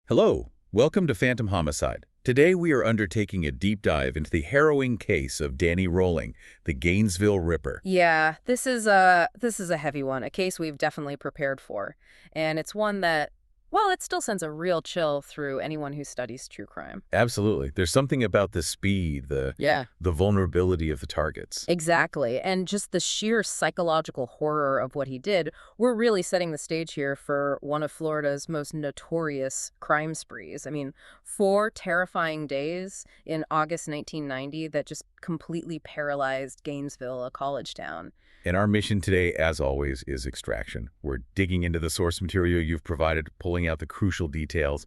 Hello, welcome to Phantom Homicide. Today we are undertaking a deep dive into the harrowing case of Danny Rolling, the Gainesville Ripper. Yeah, this is a heavy one, a case we've definitely prepared for. And it's one that, well, it still sends a real chill through anyone who studies true crime. Absolutely. There's something about the speed, the Yeah. the vulnerability of the targets. Exactly. And just the sheer psychological horror of what he did, we're really setting the stage here for one of Florida's most notorious crime sprees. I mean, 4 terrifying days in August 1990 that just completely paralyzed Gainesville, a college town. And our mission today, as always, is extraction. We're digging into the source material you've provided, pulling out the crucial details.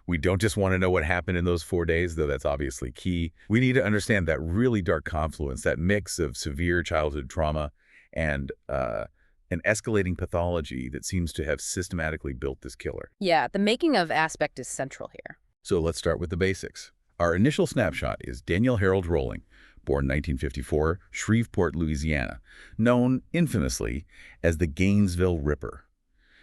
We don't just want to know what happened in those 4 days, though that's obviously key. We need to understand that really dark confluence, that mix of severe childhood trauma and an escalating pathology that seems to have systematically built this killer. Yeah, the making of aspect is central here. So let's start with the basics. Our initial snapshot is Daniel Harold Rolling, born 1954, Shreveport, Louisiana, known infamously as the Gainesville Ripper.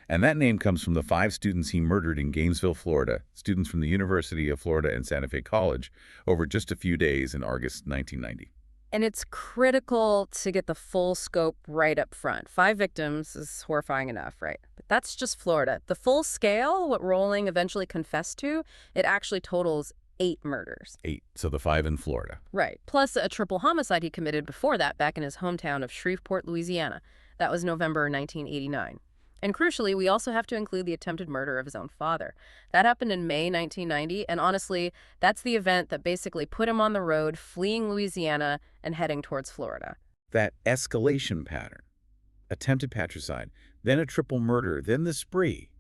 And that name comes from the 5 students he murdered in Gainesville, Florida, students from the University of Florida and Santa Fe College, over just a few days in August 1990. And it's critical to get the full scope right up front. 5 victims is horrifying enough, right? But that's just Florida. The full scale, what Rowling eventually confessed to, it actually totals 8 murders. 8, so the 5 in Florida. Right. Plus a triple homicide he committed before that back in his hometown of Shreveport, Louisiana. That was November 1989. And crucially, we also have to include the attempted murder of his own father. That happened in May 1990, and honestly, that's the event that basically put him on the road, fleeing Louisiana and heading towards Florida. That escalation pattern, attempted patricide, then a triple murder, then the spree.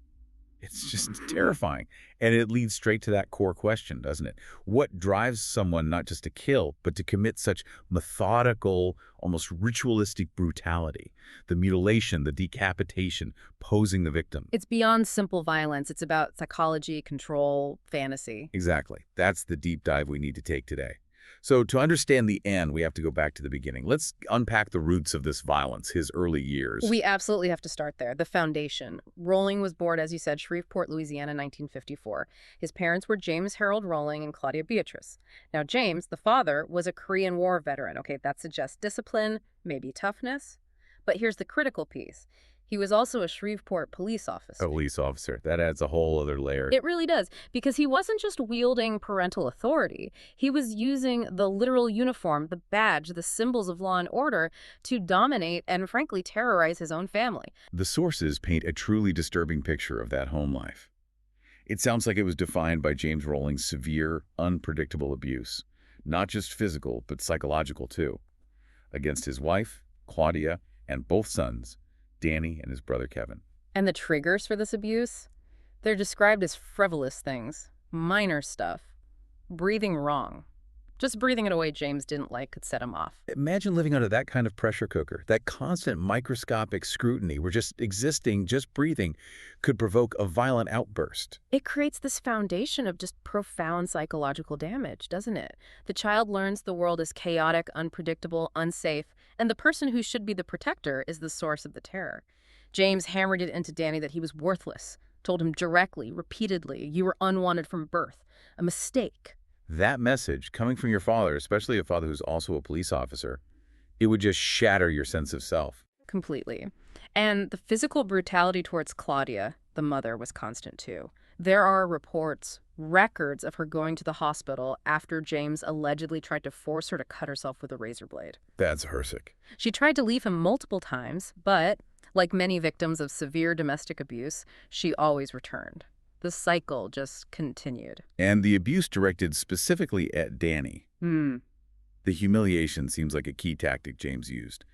It's just terrifying. And it leads straight to that core question, doesn't it? What drives someone not just to kill, but to commit such methodical, almost ritualistic brutality? The mutilation, the decapitation, posing the victim. It's beyond simple violence. It's about psychology, control, fantasy. Exactly. That's the deep dive we need to take today. So to understand the end, we have to go back to the beginning. Let's unpack the roots of this violence, his early years. We absolutely have to start there. The foundation. Rowling was born, as you said, Shreveport, Louisiana, 1954. His parents were James Harold Rowling and Claudia Beatrice. Now, James, the father, was a Korean War veteran. Okay, that suggests discipline, maybe toughness. But here's the critical piece. He was also a Shreveport police officer. A police officer. That adds a whole other layer. It really does, because he wasn't just wielding parental authority. He was using the literal uniform, the badge, the symbols of law and order to dominate and, frankly, terrorize his own family. The sources paint a truly disturbing picture of that home life. It sounds like it was defined by James Rolling's severe, unpredictable abuse, not just physical, but psychological too, against his wife, Claudia, and both sons, Danny and his brother Kevin. And the triggers for this abuse? They're described as frivolous things, minor stuff, breathing wrong. Just breathing in a way James didn't like could set him off. Imagine living under that kind of pressure cooker, that constant microscopic scrutiny where just existing, just breathing, could provoke a violent outburst. It creates this foundation of just profound psychological damage, doesn't it? The child learns the world is chaotic, unpredictable, unsafe, and the person who should be the protector is the source of the terror. James hammered it into Danny that he was worthless, told him directly, repeatedly, you were unwanted from birth, a mistake. That message, coming from your father, especially a father who's also a police officer, it would just shatter your sense of self. Completely. And the physical brutality towards Claudia, the mother, was constant too. There are reports, records of her going to the hospital after James allegedly tried to force her to cut herself with a razor blade. That's horrific. She tried to leave him multiple times, but, like many victims of severe domestic abuse, she always returned. The cycle just continued. And the abuse directed specifically at Danny. The humiliation seems like a key tactic James used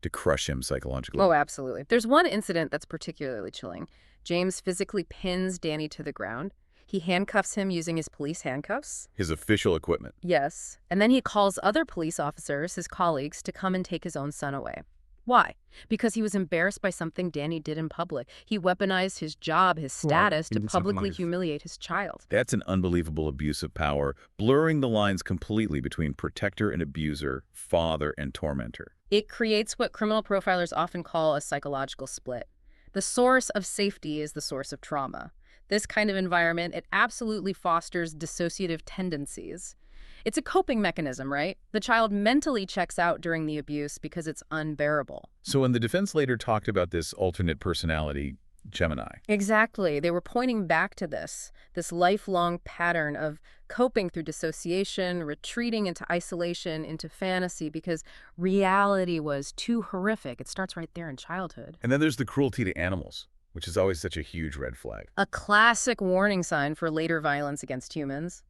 to crush him psychologically. Oh, absolutely. There's one incident that's particularly chilling. James physically pins Danny to the ground. He handcuffs him using his police handcuffs. His official equipment. Yes. And then he calls other police officers, his colleagues, to come and take his own son away. Why? Because he was embarrassed by something Danny did in public. He weaponized his job, his status, to publicly humiliate his child. That's an unbelievable abuse of power, blurring the lines completely between protector and abuser, father and tormentor. It creates what criminal profilers often call a psychological split. The source of safety is the source of trauma. This kind of environment, it absolutely fosters dissociative tendencies. It's a coping mechanism, right? The child mentally checks out during the abuse because it's unbearable. So when the defense later talked about this alternate personality, Gemini, Exactly. They were pointing back to this lifelong pattern of coping through dissociation, retreating into isolation, into fantasy, because reality was too horrific. It starts right there in childhood. and then there's the cruelty to animals, which is always such a huge red flag. A classic warning sign for later violence against humans.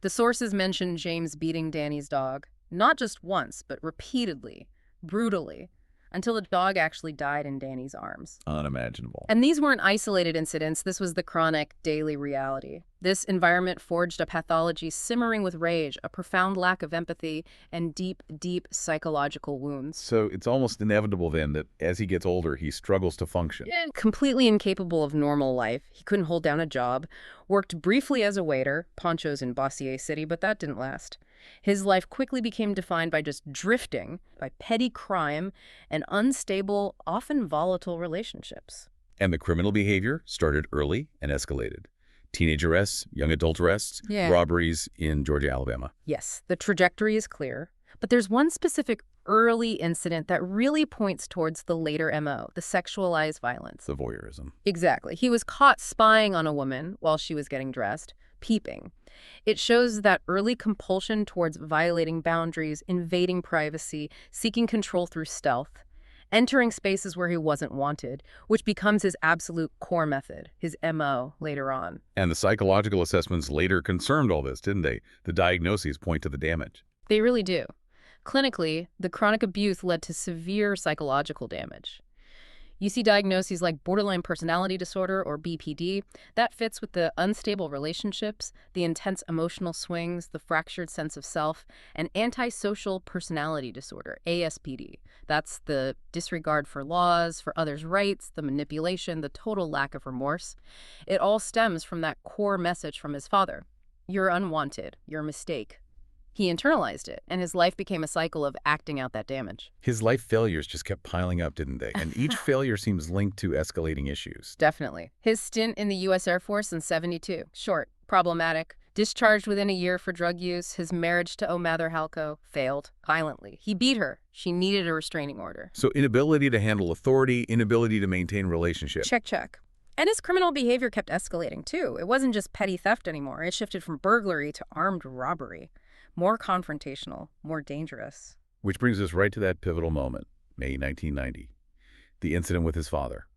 The sources mention James beating Danny's dog, not just once, but repeatedly, brutally, until the dog actually died in Danny's arms. Unimaginable. And these weren't isolated incidents. This was the chronic, daily reality. This environment forged a pathology simmering with rage, a profound lack of empathy, and deep, deep psychological wounds. So it's almost inevitable then that as he gets older, he struggles to function. And completely incapable of normal life. He couldn't hold down a job, worked briefly as a waiter, ponchos in Bossier City, but that didn't last. His life quickly became defined by just drifting, by petty crime, and unstable, often volatile relationships. And the criminal behavior started early and escalated. Teenage arrests, young adult arrests, Yeah. robberies in Georgia, Alabama. Yes, the trajectory is clear, but there's one specific early incident that really points towards the later MO, the sexualized violence. The voyeurism. Exactly. He was caught spying on a woman while she was getting dressed, peeping. It shows that early compulsion towards violating boundaries, invading privacy, seeking control through stealth, entering spaces where he wasn't wanted, which becomes his absolute core method, his MO later on. And the psychological assessments later confirmed all this, didn't they? The diagnoses point to the damage. They really do. Clinically, the chronic abuse led to severe psychological damage. You see diagnoses like borderline personality disorder, or BPD. That fits with the unstable relationships, the intense emotional swings, the fractured sense of self, and antisocial personality disorder, ASPD. That's the disregard for laws, for others' rights, the manipulation, the total lack of remorse. It all stems from that core message from his father. You're unwanted. You're a mistake. He internalized it, and his life became a cycle of acting out that damage. His life failures just kept piling up, didn't they? And each failure seems linked to escalating issues. Definitely. His stint in the U.S. Air Force in '72. Short, problematic, discharged within a year for drug use. His marriage to Mather Halko failed violently. He beat her. She needed a restraining order. So inability to handle authority, inability to maintain relationships. Check, check. And his criminal behavior kept escalating, too. It wasn't just petty theft anymore. It shifted from burglary to armed robbery. More confrontational, more dangerous. Which brings us right to that pivotal moment, May 1990, the incident with his father.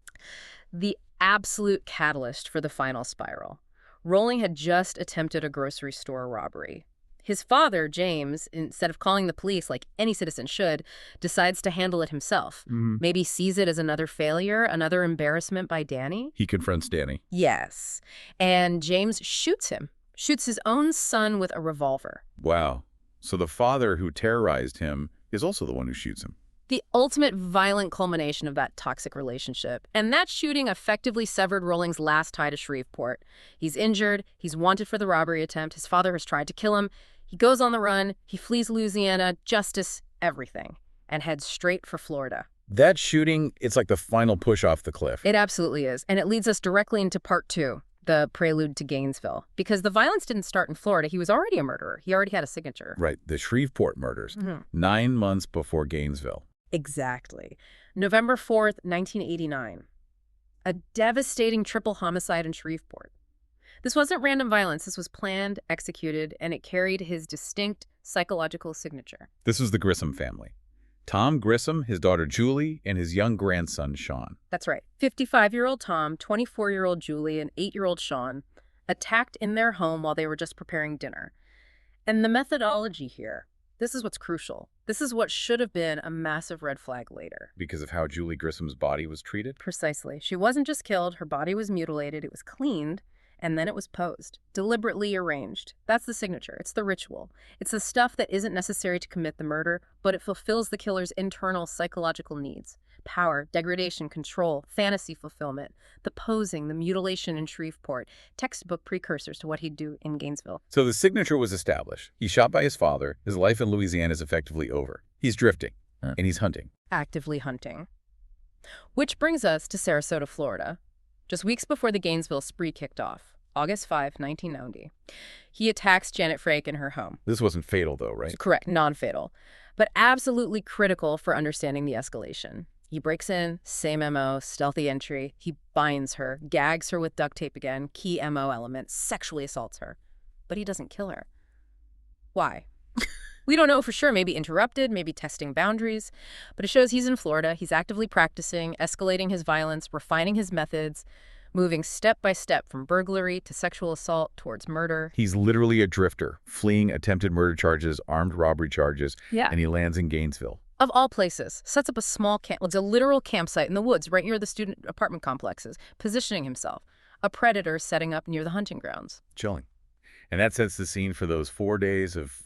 The absolute catalyst for the final spiral. Rolling had just attempted a grocery store robbery. His father, James, instead of calling the police like any citizen should, decides to handle it himself. Maybe sees it as another failure, another embarrassment by Danny? He confronts Danny. Yes. And James shoots him. Shoots his own son with a revolver. Wow. So the father who terrorized him is also the one who shoots him. The ultimate violent culmination of that toxic relationship. And that shooting effectively severed Rolling's last tie to Shreveport. He's injured. He's wanted for the robbery attempt. His father has tried to kill him. He goes on the run. He flees Louisiana, justice, everything, and heads straight for Florida. That shooting, it's like the final push off the cliff. It absolutely is. And it leads us directly into part 2. The prelude to Gainesville. Because the violence didn't start in Florida. He was already a murderer. He already had a signature. Right, the Shreveport murders, 9 months before Gainesville. Exactly. November 4th, 1989. A devastating triple homicide in Shreveport. This wasn't random violence. This was planned, executed, and it carried his distinct psychological signature. This was the Grissom family. Tom Grissom, his daughter Julie, and his young grandson Sean. That's right. 55-year-old Tom, 24-year-old Julie, and 8-year-old Sean attacked in their home while they were just preparing dinner. And the methodology here, this is what's crucial. This is what should have been a massive red flag later. Because of how Julie Grissom's body was treated? Precisely. She wasn't just killed, her body was mutilated, it was cleaned, and then it was posed, deliberately arranged. That's the signature. It's the ritual. It's the stuff that isn't necessary to commit the murder, but it fulfills the killer's internal psychological needs. Power, degradation, control, fantasy fulfillment, the posing, the mutilation in Shreveport, textbook precursors to what he'd do in Gainesville. So the signature was established. He's shot by his father. His life in Louisiana is effectively over. He's drifting, and he's hunting. Actively hunting. Which brings us to Sarasota, Florida. Just weeks before the Gainesville spree kicked off, August 5, 1990, he attacks Janet Frake in her home. This wasn't fatal, though, right? Correct, non-fatal, but absolutely critical for understanding the escalation. He breaks in, same MO, stealthy entry. He binds her, gags her with duct tape again, key MO element, sexually assaults her. But he doesn't kill her. Why? We don't know for sure. Maybe interrupted, maybe testing boundaries. But it shows he's in Florida. He's actively practicing, escalating his violence, refining his methods, moving step by step from burglary to sexual assault towards murder. He's literally a drifter, fleeing attempted murder charges, armed robbery charges, Yeah. and he lands in Gainesville. Of all places, sets up a small camp. It's a literal campsite in the woods right near the student apartment complexes, positioning himself. A predator setting up near the hunting grounds. Chilling. And that sets the scene for those 4 days of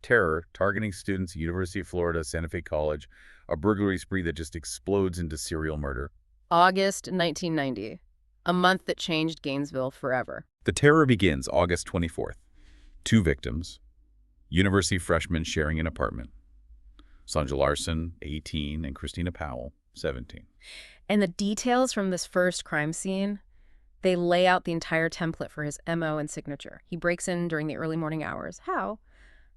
terror, targeting students at University of Florida, Santa Fe College, a burglary spree that just explodes into serial murder. August 1990, a month that changed Gainesville forever. The terror begins August 24th. 2 victims, university freshmen sharing an apartment. Sonja Larson, 18, and Christina Powell, 17. And the details from this first crime scene, they lay out the entire template for his MO and signature. He breaks in during the early morning hours. How?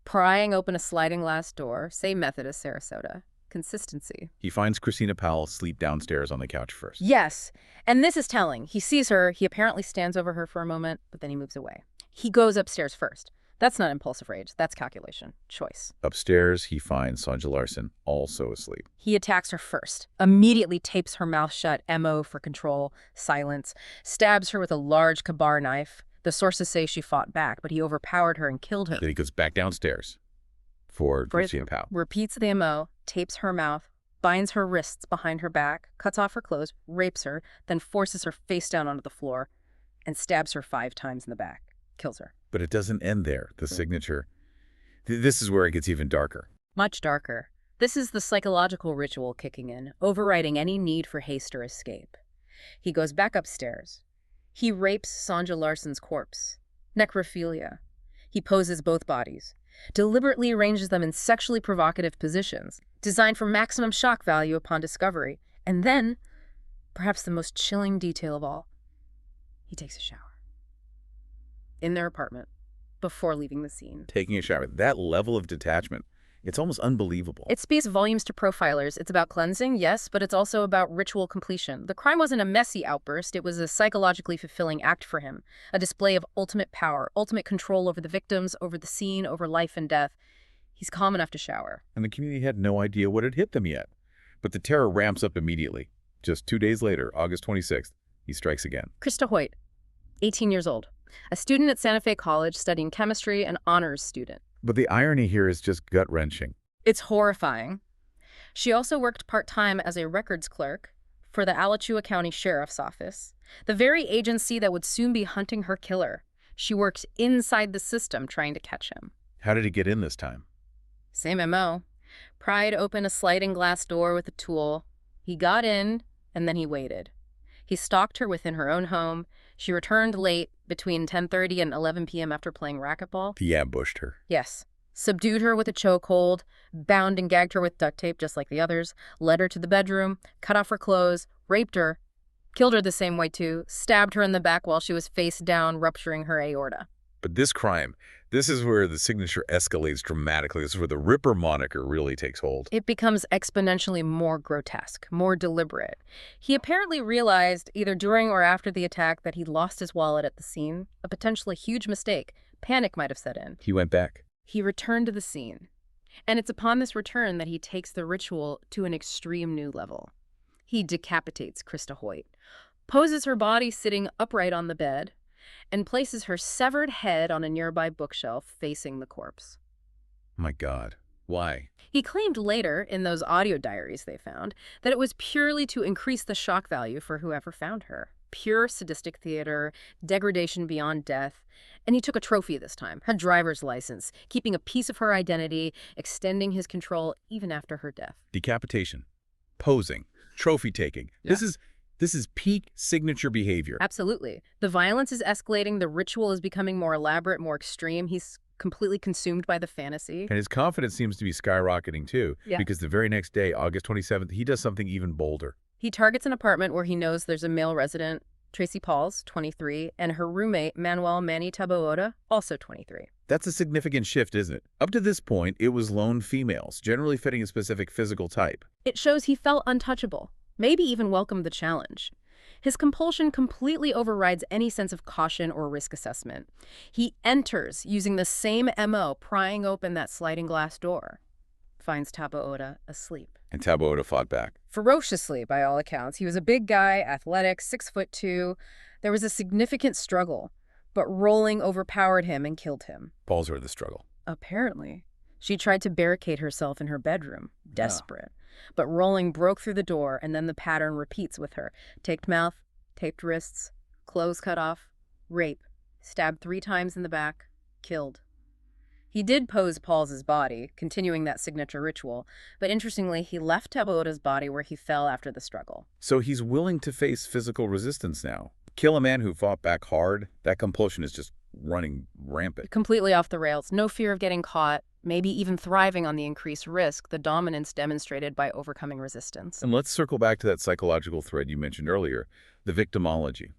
Prying open a sliding glass door, same method as Sarasota. Consistency. He finds Christina Powell asleep downstairs on the couch first. Yes, and this is telling. He sees her, he apparently stands over her for a moment, but then he moves away. He goes upstairs first. That's not impulsive rage, that's calculation, choice. Upstairs, he finds Sonja Larson also asleep. He attacks her first, immediately tapes her mouth shut, MO for control, silence, stabs her with a large kabar knife. The sources say she fought back, but he overpowered her and killed her. Then he goes back downstairs for Christina Powell. Repeats the MO, tapes her mouth, binds her wrists behind her back, cuts off her clothes, rapes her, then forces her face down onto the floor and stabs her 5 times in the back. Kills her. But it doesn't end there. The signature. This is where it gets even darker. Much darker. This is the psychological ritual kicking in, overriding any need for haste or escape. He goes back upstairs. He rapes Sonja Larson's corpse. Necrophilia. He poses both bodies, deliberately arranges them in sexually provocative positions, designed for maximum shock value upon discovery. And then, perhaps the most chilling detail of all, he takes a shower. In their apartment, before leaving the scene. Taking a shower. That level of detachment, it's almost unbelievable. It speaks volumes to profilers. It's about cleansing, yes, but it's also about ritual completion. The crime wasn't a messy outburst. It was a psychologically fulfilling act for him, a display of ultimate power, ultimate control over the victims, over the scene, over life and death. He's calm enough to shower. And the community had no idea what had hit them yet. But the terror ramps up immediately. Just 2 days later, August 26th, he strikes again. Krista Hoyt, 18 years old, a student at Santa Fe College studying chemistry, an honors student. But the irony here is just gut-wrenching. It's horrifying. She also worked part-time as a records clerk for the Alachua County Sheriff's Office, the very agency that would soon be hunting her killer. She worked inside the system trying to catch him. How did he get in this time? Same MO. Pried open a sliding glass door with a tool. He got in, and then he waited. He stalked her within her own home. She returned late, between 10:30 and 11 p.m. after playing racquetball. He ambushed her. Yes. Subdued her with a chokehold, bound and gagged her with duct tape just like the others, led her to the bedroom, cut off her clothes, raped her, killed her the same way too, stabbed her in the back while she was face down, rupturing her aorta. But this crime, this is where the signature escalates dramatically. This is where the Ripper moniker really takes hold. It becomes exponentially more grotesque, more deliberate. He apparently realized, either during or after the attack, that he'd lost his wallet at the scene, a potentially huge mistake. Panic might have set in. He went back. He returned to the scene. And it's upon this return that he takes the ritual to an extreme new level. He decapitates Krista Hoyt, poses her body sitting upright on the bed, and places her severed head on a nearby bookshelf facing the corpse. My God. Why? He claimed later, in those audio diaries they found, that it was purely to increase the shock value for whoever found her. Pure sadistic theater, degradation beyond death. And he took a trophy this time, a driver's license, keeping a piece of her identity, extending his control even after her death. Decapitation, posing, trophy taking. Yeah. This is peak signature behavior. Absolutely. The violence is escalating. The ritual is becoming more elaborate, more extreme. He's completely consumed by the fantasy. And his confidence seems to be skyrocketing too, because the very next day, August 27th, he does something even bolder. He targets an apartment where he knows there's a male resident, Tracy Pauls, 23, and her roommate, Manuel Manny Taboada, also 23. That's a significant shift, isn't it? Up to this point, it was lone females, generally fitting a specific physical type. It shows he felt untouchable, maybe even welcomed the challenge. His compulsion completely overrides any sense of caution or risk assessment. He enters using the same MO, prying open that sliding glass door. Finds Taboada asleep. And Taboada fought back. Ferociously, by all accounts. He was a big guy, athletic, 6'2". There was a significant struggle, but rolling overpowered him and killed him. Pauls heard the struggle. Apparently. She tried to barricade herself in her bedroom, desperate. But rolling broke through the door, and then the pattern repeats with her. Taped mouth, taped wrists, clothes cut off, rape, stabbed 3 times in the back, killed. He did pose Paul's body, continuing that signature ritual, but interestingly, he left Taboada's body where he fell after the struggle. So he's willing to face physical resistance now. Kill a man who fought back hard, that compulsion is just running rampant. Completely off the rails, no fear of getting caught, maybe even thriving on the increased risk, the dominance demonstrated by overcoming resistance. And let's circle back to that psychological thread you mentioned earlier, the victimology.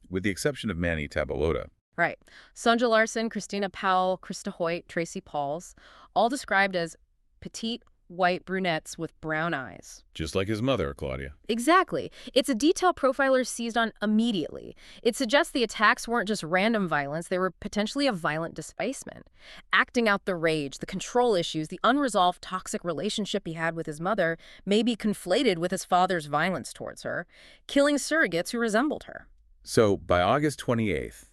With the exception of Manny Taboada. Right. Sonja Larson, Christina Powell, Krista Hoyt, Tracy Pauls, all described as petite, white brunettes with brown eyes. Just like his mother, Claudia. Exactly. It's a detail profilers seized on immediately. It suggests the attacks weren't just random violence, they were potentially a violent displacement. Acting out the rage, the control issues, the unresolved toxic relationship he had with his mother may be conflated with his father's violence towards her, killing surrogates who resembled her. So by August 28th,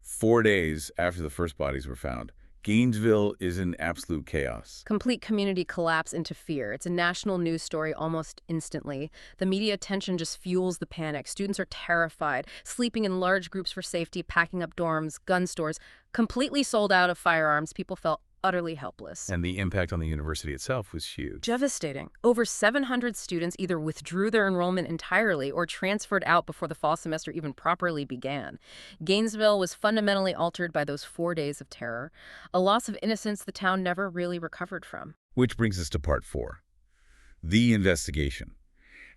4 days after the first bodies were found, Gainesville is in absolute chaos. Complete community collapse into fear. It's a national news story almost instantly. The media attention just fuels the panic. Students are terrified, sleeping in large groups for safety, packing up dorms, gun stores, completely sold out of firearms. People felt utterly helpless. And the impact on the university itself was huge. Devastating. Over 700 students either withdrew their enrollment entirely or transferred out before the fall semester even properly began. Gainesville was fundamentally altered by those 4 days of terror, a loss of innocence the town never really recovered from. Which brings us to part 4, the investigation.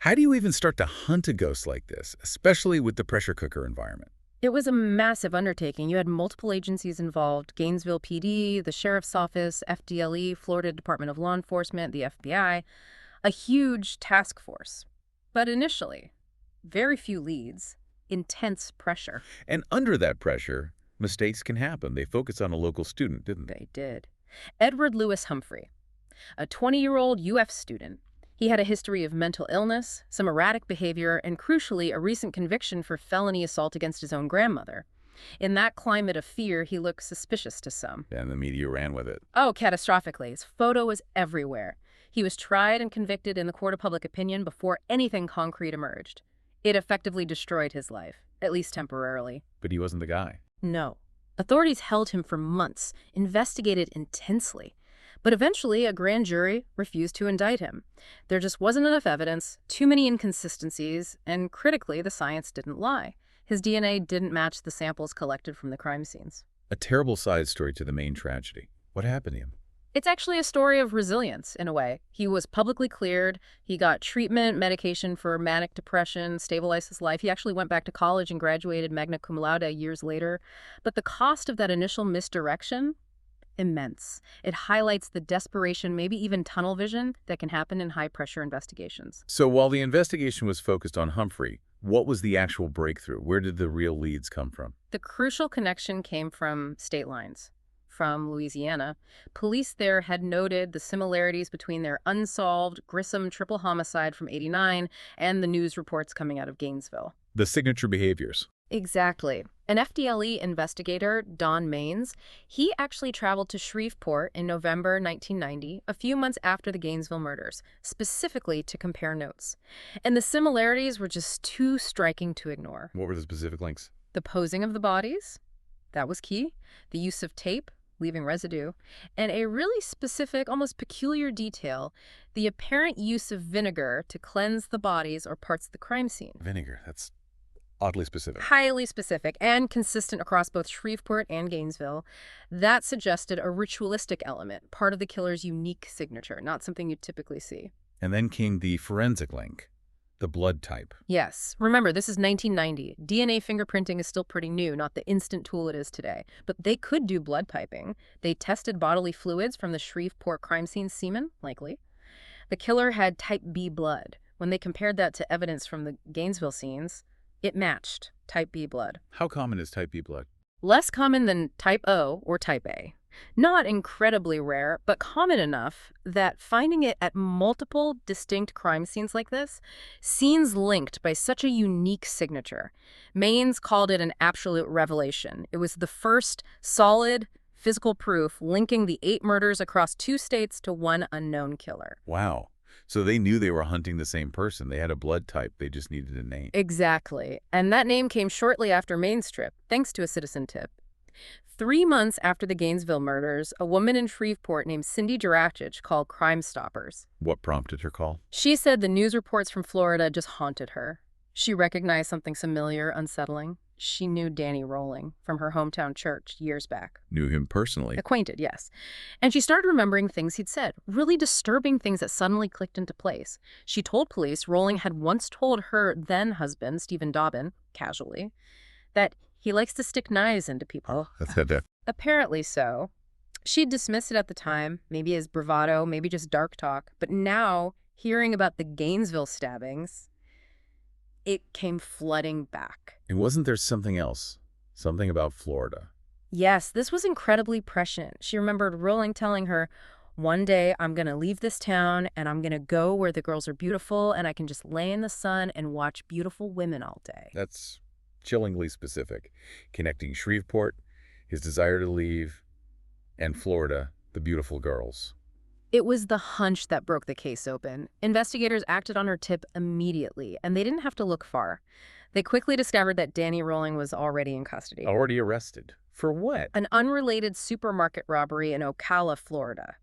How do you even start to hunt a ghost like this, especially with the pressure cooker environment? It was a massive undertaking. You had multiple agencies involved: Gainesville PD, the Sheriff's Office, FDLE, Florida Department of Law Enforcement, the FBI, a huge task force. But initially, very few leads, intense pressure. And under that pressure, mistakes can happen. They focused on a local student, didn't they? They did. Edward Lewis Humphrey, a 20-year-old UF student. He had a history of mental illness, some erratic behavior, and crucially, a recent conviction for felony assault against his own grandmother. In that climate of fear, he looked suspicious to some. And the media ran with it. Oh, catastrophically. His photo was everywhere. He was tried and convicted in the court of public opinion before anything concrete emerged. It effectively destroyed his life, at least temporarily. But he wasn't the guy. No. Authorities held him for months, investigated intensely. But eventually, a grand jury refused to indict him. There just wasn't enough evidence, too many inconsistencies, and critically, the science didn't lie. His DNA didn't match the samples collected from the crime scenes. A terrible side story to the main tragedy. What happened to him? It's actually a story of resilience, in a way. He was publicly cleared, he got treatment, medication for manic depression, stabilized his life. He actually went back to college and graduated magna cum laude years later. But the cost of that initial misdirection? Immense. It highlights the desperation, maybe even tunnel vision, that can happen in high-pressure investigations. So while the investigation was focused on Humphrey, what was the actual breakthrough? Where did the real leads come from? The crucial connection came from state lines. From Louisiana, police there had noted the similarities between their unsolved, gruesome triple homicide from '89 and the news reports coming out of Gainesville. The signature behaviors. Exactly. An FDLE investigator, Don Maines, he actually traveled to Shreveport in November 1990, a few months after the Gainesville murders, specifically to compare notes. And the similarities were just too striking to ignore. What were the specific links? The posing of the bodies, that was key. The use of tape, leaving residue, and a really specific, almost peculiar detail, the apparent use of vinegar to cleanse the bodies or parts of the crime scene. Vinegar, that's oddly specific. Highly specific and consistent across both Shreveport and Gainesville. That suggested a ritualistic element, part of the killer's unique signature, not something you'd typically see. And then came the forensic link, The blood type. Yes. Remember, this is 1990. DNA fingerprinting is still pretty new, not the instant tool it is today. But they could do blood typing. They tested bodily fluids from the Shreveport crime scene semen, likely. The killer had type B blood. When they compared that to evidence from the Gainesville scenes, it matched type B blood. How common is type B blood? Less common than type O or type A. Not incredibly rare, but common enough that finding it at multiple distinct crime scenes like this, scenes linked by such a unique signature. Maines called it an absolute revelation. It was the first solid physical proof linking the 8 murders across 2 states to one unknown killer. Wow. So they knew they were hunting the same person. They had a blood type. They just needed a name. Exactly. And that name came shortly after Maine's trip, thanks to a citizen tip. 3 months after the Gainesville murders, a woman in Shreveport named Cindy Jarachich called Crime Stoppers. What prompted her call? She said the news reports from Florida just haunted her. She recognized something familiar, unsettling. She knew Danny Rolling from her hometown church years back. Knew him personally. Acquainted, yes. And she started remembering things he'd said, really disturbing things that suddenly clicked into place. She told police Rolling had once told her then-husband, Stephen Dobbin, casually, that he likes to stick knives into people. Apparently so. She'd dismissed it at the time, maybe as bravado, maybe just dark talk. But now, hearing about the Gainesville stabbings, it came flooding back. And wasn't there something else? Something about Florida? Yes, this was incredibly prescient. She remembered Rolling telling her, one day I'm going to leave this town and I'm going to go where the girls are beautiful and I can just lay in the sun and watch beautiful women all day. That's chillingly specific. Connecting Shreveport, his desire to leave, and Florida, the beautiful girls. It was the hunch that broke the case open. Investigators acted on her tip immediately, and they didn't have to look far. They quickly discovered that Danny Rolling was already in custody. Already arrested? For what? An unrelated supermarket robbery in Ocala, Florida.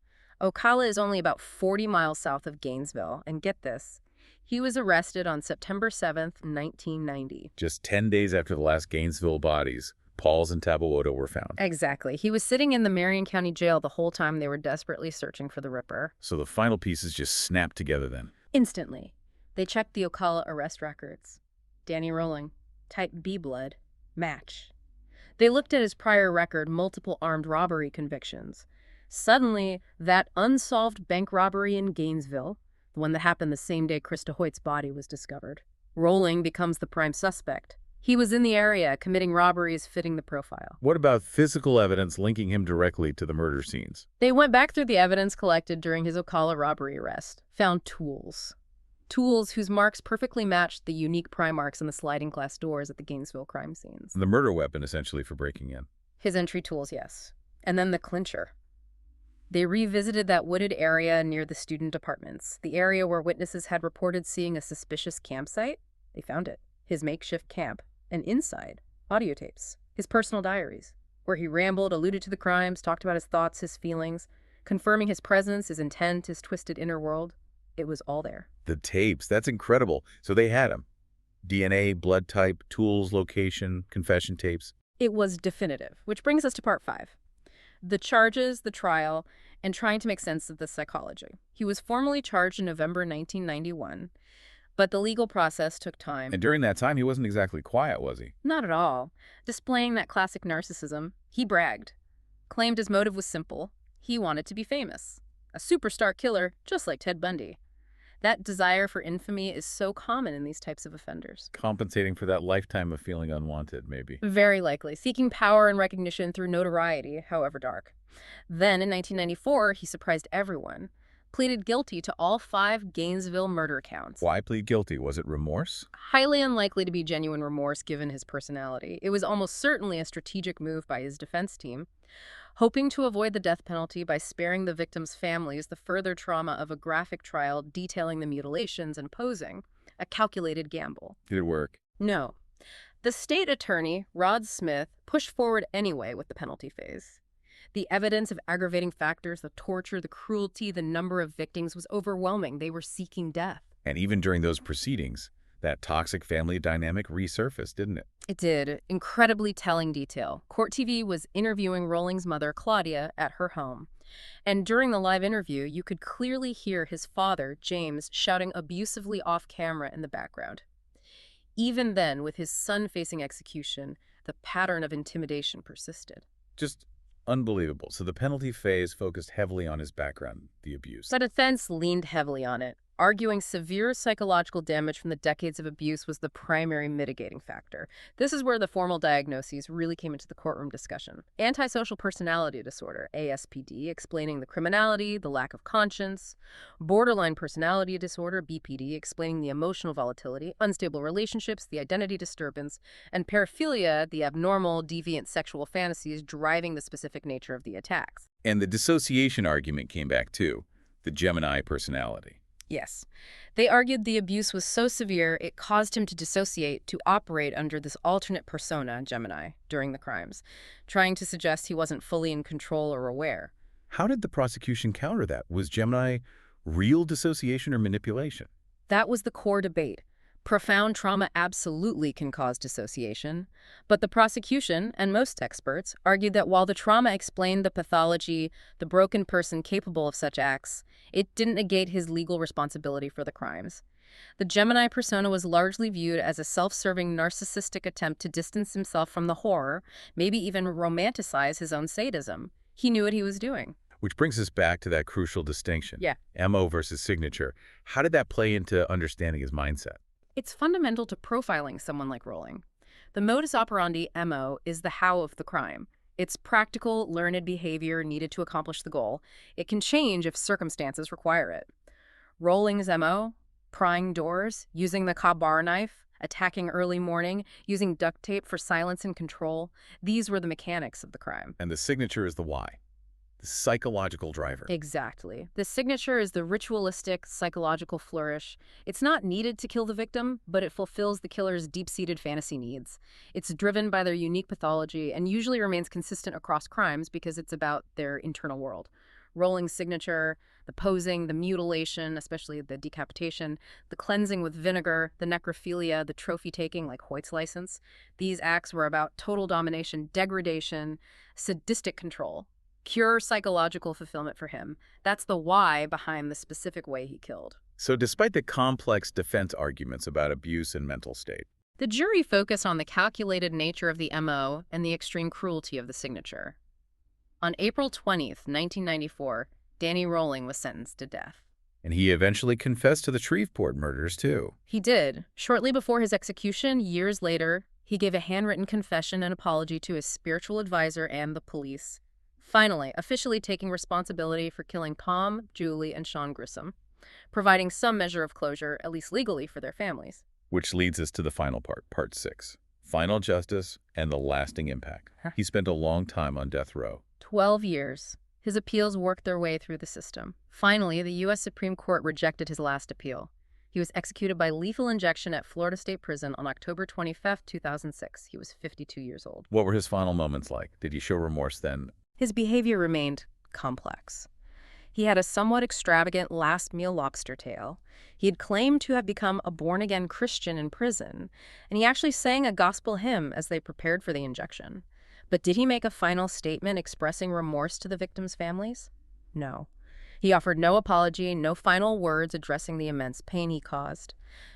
Ocala is only about 40 miles south of Gainesville, and get this, he was arrested on September 7th, 1990. Just 10 days after the last Gainesville bodies, Paul's and Tabawoto, were found. Exactly. He was sitting in the Marion County Jail the whole time they were desperately searching for the Ripper. So the final pieces just snapped together then. Instantly. They checked the Ocala arrest records. Danny Rolling, type B blood, match. They looked at his prior record, multiple armed robbery convictions. Suddenly, that unsolved bank robbery in Gainesville, the one that happened the same day Krista Hoyt's body was discovered, Rolling becomes the prime suspect. He was in the area, committing robberies fitting the profile. What about physical evidence linking him directly to the murder scenes? They went back through the evidence collected during his Ocala robbery arrest, found tools. Tools whose marks perfectly matched the unique pry marks on the sliding glass doors at the Gainesville crime scenes. The murder weapon, essentially, for breaking in. His entry tools, yes. And then the clincher. They revisited that wooded area near the student apartments, the area where witnesses had reported seeing a suspicious campsite. They found it, his makeshift camp. And inside, audio tapes, his personal diaries, where he rambled, alluded to the crimes, talked about his thoughts, his feelings, confirming his presence, his intent, his twisted inner world. It was all there. The tapes, that's incredible. So they had him. DNA, blood type, tools, location, confession tapes. It was definitive, which brings us to part 5. The charges, the trial, and trying to make sense of the psychology. He was formally charged in November 1991. But the legal process took time. And during that time, he wasn't exactly quiet, was he? Not at all. Displaying that classic narcissism, he bragged. Claimed his motive was simple. He wanted to be famous. A superstar killer, just like Ted Bundy. That desire for infamy is so common in these types of offenders. Compensating for that lifetime of feeling unwanted, maybe. Very likely. Seeking power and recognition through notoriety, however dark. Then, in 1994, he surprised everyone. Pleaded guilty to all 5 Gainesville murder counts. Why plead guilty? Was it remorse? Highly unlikely to be genuine remorse given his personality. It was almost certainly a strategic move by his defense team, hoping to avoid the death penalty by sparing the victims' families the further trauma of a graphic trial detailing the mutilations and posing. A calculated gamble. Did it work? No. The state attorney, Rod Smith, pushed forward anyway with the penalty phase. The evidence of aggravating factors, the torture, the cruelty, the number of victims was overwhelming. They were seeking death. And even during those proceedings, That toxic family dynamic resurfaced, didn't it? It did. Incredibly telling detail. Court TV was interviewing Rowling's mother, Claudia, at her home. And during the live interview, you could clearly hear his father, James, shouting abusively off camera in the background. Even then, with his son facing execution, the pattern of intimidation persisted. Just unbelievable. So the penalty phase focused heavily on his background, the abuse. The defense leaned heavily on it, arguing severe psychological damage from the decades of abuse was the primary mitigating factor. This is where the formal diagnoses really came into the courtroom discussion. Antisocial personality disorder, ASPD, explaining the criminality, the lack of conscience. Borderline personality disorder, BPD, explaining the emotional volatility, unstable relationships, the identity disturbance. And paraphilia, the abnormal, deviant sexual fantasies driving the specific nature of the attacks. And the dissociation argument came back too, the Gemini personality. Yes. They argued the abuse was so severe it caused him to dissociate, to operate under this alternate persona, Gemini, during the crimes, trying to suggest he wasn't fully in control or aware. How did the prosecution counter that? Was Gemini real dissociation or manipulation? That was the core debate. Profound trauma absolutely can cause dissociation, but the prosecution, and most experts, argued that while the trauma explained the pathology, the broken person capable of such acts, it didn't negate his legal responsibility for the crimes. The Gemini persona was largely viewed as a self-serving narcissistic attempt to distance himself from the horror, maybe even romanticize his own sadism. He knew what he was doing. Which brings us back to that crucial distinction. Yeah. MO versus signature. How did that play into understanding his mindset? It's fundamental to profiling someone like Rowling. The modus operandi, MO, is the how of the crime. It's practical, learned behavior needed to accomplish the goal. It can change if circumstances require it. Rowling's MO, prying doors, using the ka-bar knife, attacking early morning, using duct tape for silence and control, these were the mechanics of the crime. And the signature is the why, the psychological driver. Exactly. The signature is the ritualistic, psychological flourish. It's not needed to kill the victim, but it fulfills the killer's deep-seated fantasy needs. It's driven by their unique pathology and usually remains consistent across crimes because it's about their internal world. Rowling's signature, the posing, the mutilation, especially the decapitation, the cleansing with vinegar, the necrophilia, the trophy-taking like Hoyt's license. These acts were about total domination, degradation, sadistic control. Pure psychological fulfillment for him. That's the why behind the specific way he killed. So despite the complex defense arguments about abuse and mental state, the jury focused on the calculated nature of the MO and the extreme cruelty of the signature. On April 20th, 1994, Danny Rowling was sentenced to death. and he eventually confessed to the Shreveport murders too. He did. Shortly before his execution, years later, he gave a handwritten confession and apology to his spiritual advisor and the police. Finally, officially taking responsibility for killing Tom, Julie, and Sean Grissom, providing some measure of closure, at least legally, for their families. Which leads us to the final part, part 6. Final justice and the lasting impact. He spent a long time on death row. 12 years. His appeals worked their way through the system. Finally, the U.S. Supreme Court rejected his last appeal. He was executed by lethal injection at Florida State Prison on October 25, 2006. He was 52 years old. What were his final moments like? Did he show remorse then? His behavior remained complex. He had a somewhat extravagant last meal lobster tail. He had claimed to have become a born-again Christian in prison, and he actually sang a gospel hymn as they prepared for the injection. But did he make a final statement expressing remorse to the victims' families? No. He offered no apology, no final words addressing the immense pain he caused.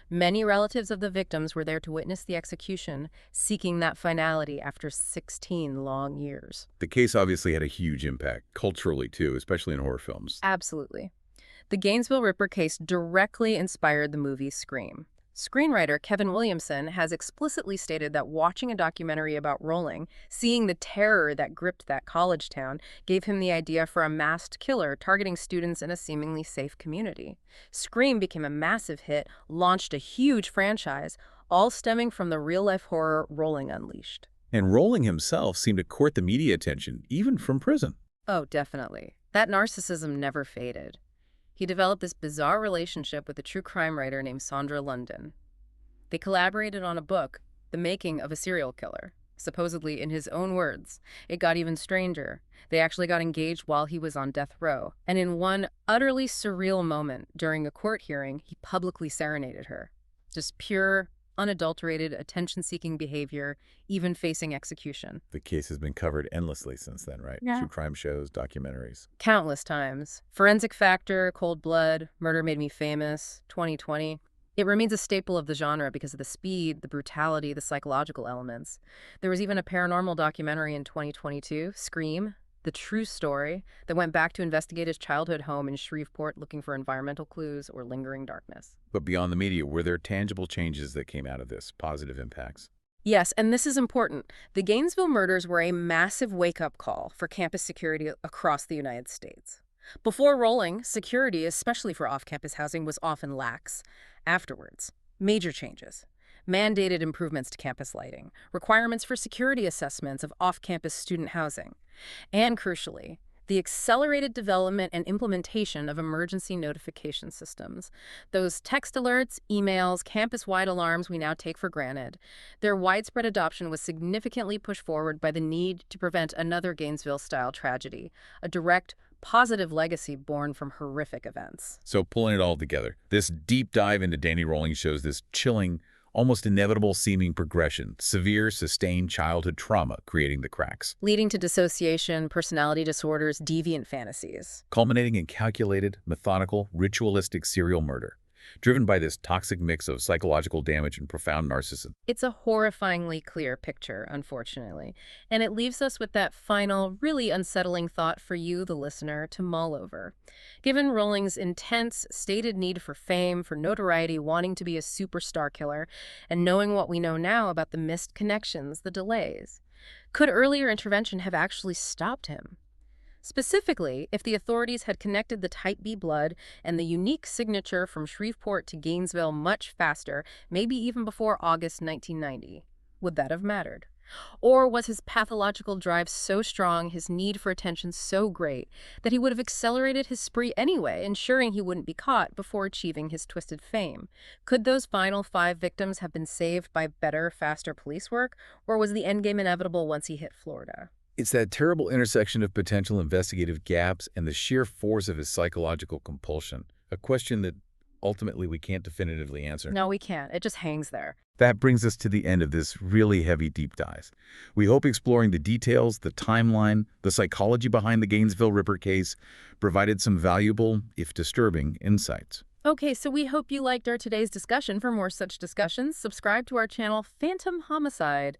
Many relatives of the victims were there to witness the execution, seeking that finality after 16 long years. The case obviously had a huge impact, culturally too, especially in horror films. Absolutely. The Gainesville Ripper case directly inspired the movie Scream. Screenwriter Kevin Williamson has explicitly stated that watching a documentary about Rowling, seeing the terror that gripped that college town, gave him the idea for a masked killer targeting students in a seemingly safe community. Scream became a massive hit, launched a huge franchise, all stemming from the real-life horror Rowling unleashed. And Rowling himself seemed to court the media attention, even from prison. Oh, definitely. That narcissism never faded. He developed this bizarre relationship with a true crime writer named Sandra London. They collaborated on a book, The Making of a Serial Killer, supposedly in his own words. It got even stranger. They actually got engaged while he was on death row. And in one utterly surreal moment during a court hearing, he publicly serenaded her. Just pure, unadulterated, attention-seeking behavior, even facing execution. The case has been covered endlessly since then, right? Yeah. True crime shows, documentaries. Countless times. Forensic Factor, Cold Blood, Murder Made Me Famous, 2020. It remains a staple of the genre because of the speed, the brutality, the psychological elements. There was even a paranormal documentary in 2022, Scream, the true story, that went back to investigate his childhood home in Shreveport looking for environmental clues or lingering darkness. But beyond the media, were there tangible changes that came out of this, positive impacts? Yes, and this is important. The Gainesville murders were a massive wake-up call for campus security across the United States. Before rolling, security, especially for off-campus housing, was often lax. Afterwards, major changes. Mandated improvements to campus lighting, requirements for security assessments of off-campus student housing, and crucially, the accelerated development and implementation of emergency notification systems. Those text alerts, emails, campus-wide alarms we now take for granted. Their widespread adoption was significantly pushed forward by the need to prevent another Gainesville-style tragedy, a direct, positive legacy born from horrific events. So pulling it all together, this deep dive into Danny Rolling shows this chilling, almost inevitable seeming progression, severe, sustained childhood trauma creating the cracks, Leading to dissociation, personality disorders, deviant fantasies. culminating in calculated, methodical, ritualistic serial murder, driven by this toxic mix of psychological damage and profound narcissism. It's a horrifyingly clear picture, unfortunately, and it leaves us with that final, really unsettling thought for you, the listener, to mull over. Given Rowling's intense, stated need for fame, for notoriety, wanting to be a superstar killer, and knowing what we know now about the missed connections, the delays, could earlier intervention have actually stopped him? Specifically, if the authorities had connected the type B blood and the unique signature from Shreveport to Gainesville much faster, maybe even before August 1990, would that have mattered? Or was his pathological drive so strong, his need for attention so great, that he would have accelerated his spree anyway, ensuring he wouldn't be caught before achieving his twisted fame? Could those final 5 victims have been saved by better, faster police work, or was the endgame inevitable once he hit Florida? It's that terrible intersection of potential investigative gaps and the sheer force of his psychological compulsion, a question that ultimately we can't definitively answer. No, we can't. It just hangs there. That brings us to the end of this really heavy deep dive. We hope exploring the details, the timeline, the psychology behind the Gainesville Ripper case provided some valuable, if disturbing, insights. Okay, so we hope you liked our today's discussion. For more such discussions, subscribe to our channel, Phantom Homicide.